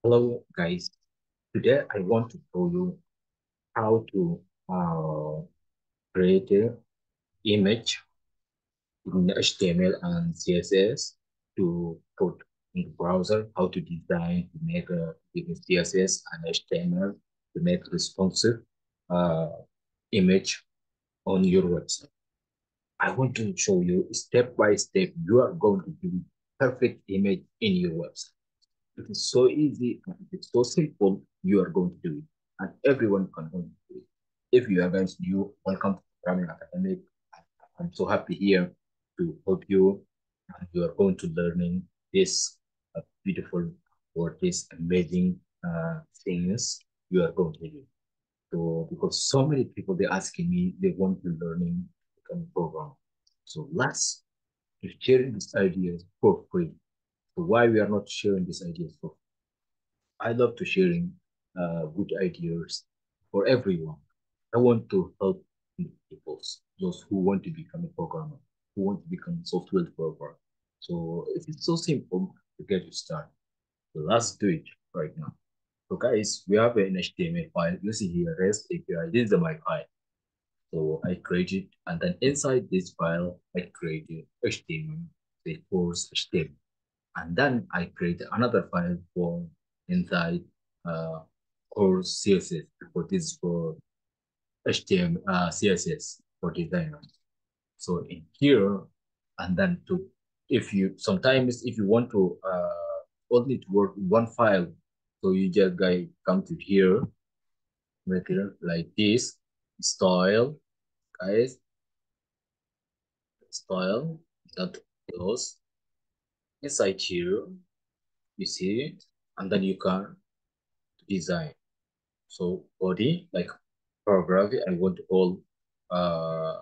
Hello guys, today I want to show you how to create an image in HTML and CSS to put in the browser, how to design, to make even CSS and HTML to make responsive uh, image on your website. I want to show you step by step, you are going to do perfect image in your website. It is so easy and it's so simple. You are going to do it, and everyone can do it. If you are guys new, welcome to Programming Academic. I'm so happy here to help you, and you are going to learning this beautiful or this amazing things you are going to do. So because so many people they asking me they want to learning become program. So let's share these ideas for free. So why we are not sharing these ideas for I love to sharing good ideas for everyone. I want to help people, those who want to become a programmer, who want to become a software developer. So it is so simple to get you started. So let's do it right now. So guys, we have an HTML file. You see here, REST API. This is my file. So I created, and then inside this file, I created HTML, the course HTML. And then I create another file for inside course CSS for this for HTML CSS for designers. So in here, and then to if you sometimes if you want to only to work in one file, so you just guys come to here, right here like this style, guys, style that goes inside here. You see it, and then you can design. So body, like paragraph, I want to all uh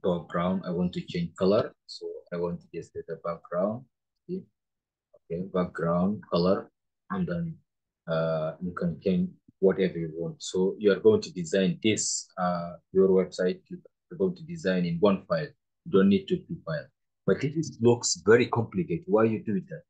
background. I want to change color. So I want to just get the background. See? Okay, background color, and then you can change whatever you want. So you are going to design this your website. You're going to design in one file. You don't need two files. But if it looks very complicated, why you do that?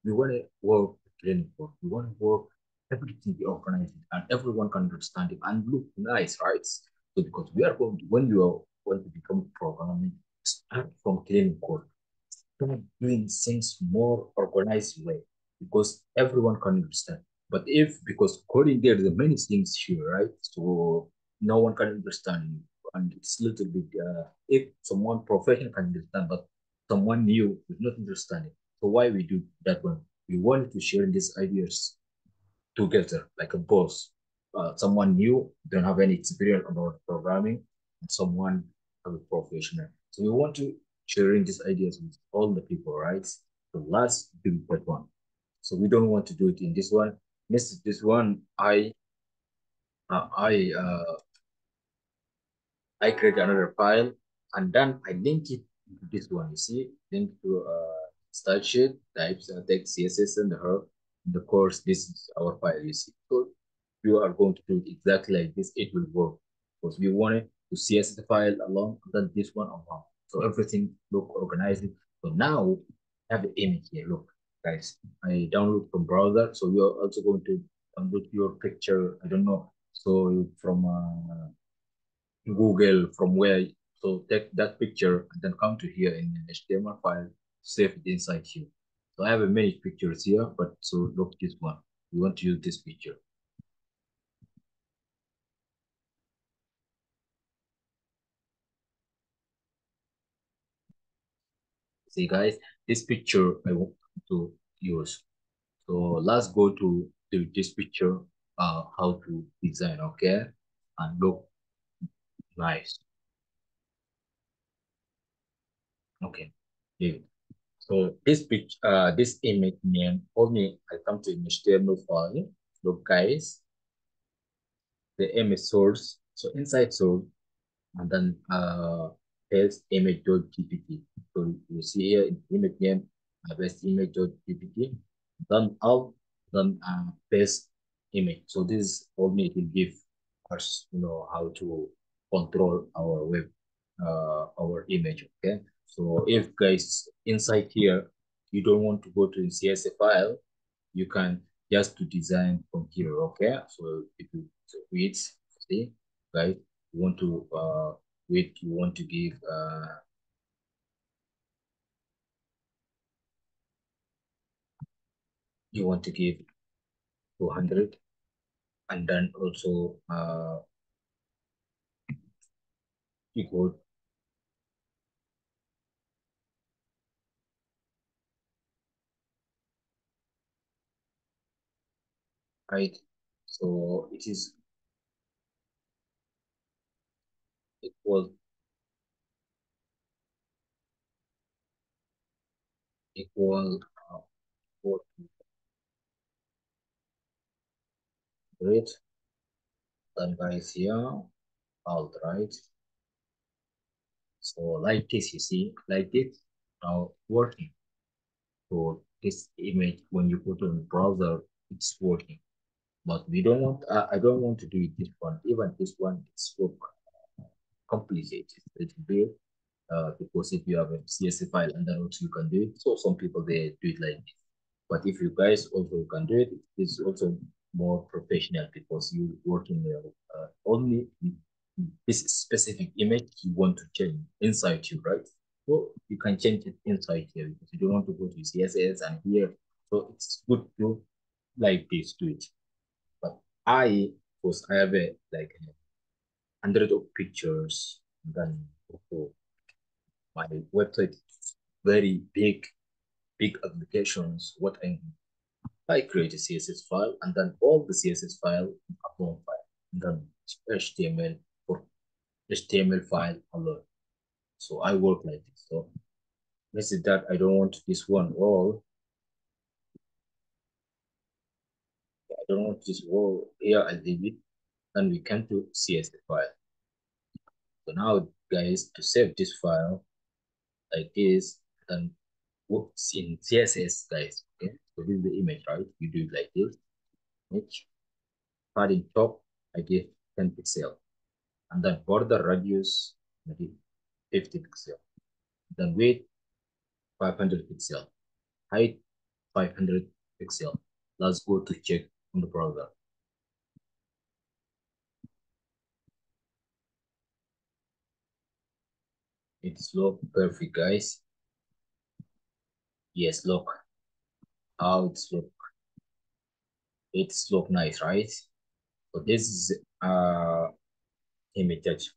We want to work training for. We want to work everything be organized and everyone can understand it and look nice, right? So because we are going to, when you are going to become programming, start from clean code, start doing things more organized way because everyone can understand. But if because coding there are many things here, right? So no one can understand you, and it's a little bit if someone professional can understand, but someone new is not understanding. So why we do that one? We wanted to share these ideas together, like a boss. Someone new don't have any experience about programming, and someone have a professional. So we want to sharing these ideas with all the people, right? So let's do that one. So we don't want to do it in this one. This one, uh, I uh, I create another file and then I link it to this one. You see, link to style sheet types text CSS and the course. This is our file. You see, so you are going to do it exactly like this. It will work because we wanted to CSS the file along and then this one along. So everything look organized. So now I have the image here. Look, guys, I download from browser. So you are also going to download your picture. I don't know. So from Google from where, so take that picture and then come to here in an HTML file, save it inside here. So I have a many pictures here, but so look this one. We want to use this picture. See guys, this picture I want to use. So let's go to this picture, how to design, okay? And look nice. Okay. Yeah. So this picture, this image name, only I come to an HTML file. Look guys, the image source. So inside source, and then paste image.gpt. So you see here in image name, paste image.gpt. Then out, then paste image. So this only it will give us, how to control our web, our image. Okay. So if guys inside here, you don't want to go to the CSV file, you can just to design from here. Okay, so if you wait, see, guys, you want to wait, you want to give you want to give 200, and then also equal, right? So it is equal equal equal to rate. Then guys here, alt, right? So like this, you see, like this now working. So this image, when you put on browser, it's working. But we don't want, I don't want to do it this one. Even this one, it's so complicated a little bit. Because if you have a CSV file and then also you can do it. So some people they do it like this. But if you guys also can do it, it's also more professional because you working only this specific image you want to change inside you, right? So you can change it inside here because you don't want to go to CSS and here. So it's good to like this do it. But because I have a like hundred of pictures, then also my website is very big applications. What I create a CSS file and then all the CSS file in a one file, and then HTML for HTML file alone. So I work like this. So this is that I don't want this one all. I don't want this all here. I leave it. And we can do CSS file. So now, guys, to save this file like this, then what's in CSS, guys? Okay, so this is the image, right? You do it like this. Image, padding top, I give 10 pixel, and then border radius, maybe 50 pixel. Then width 500 pixel, height 500 pixel. Let's go to check on the browser. It's look perfect, guys. Yes, look how it's look. It's look nice, right? So this is image.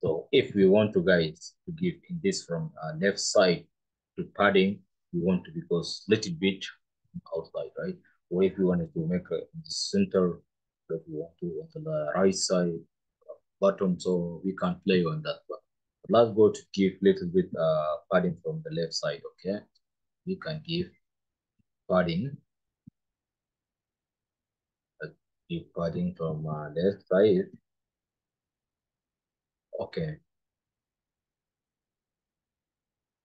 So if we want to guys to give in this from left side to padding, we want to because little bit outside, right? Or if you wanted to make a in the center, that we want to on the right side bottom, so we can play on that one. But let's go to give little bit padding from the left side, okay? We can give padding, give padding from left side, okay?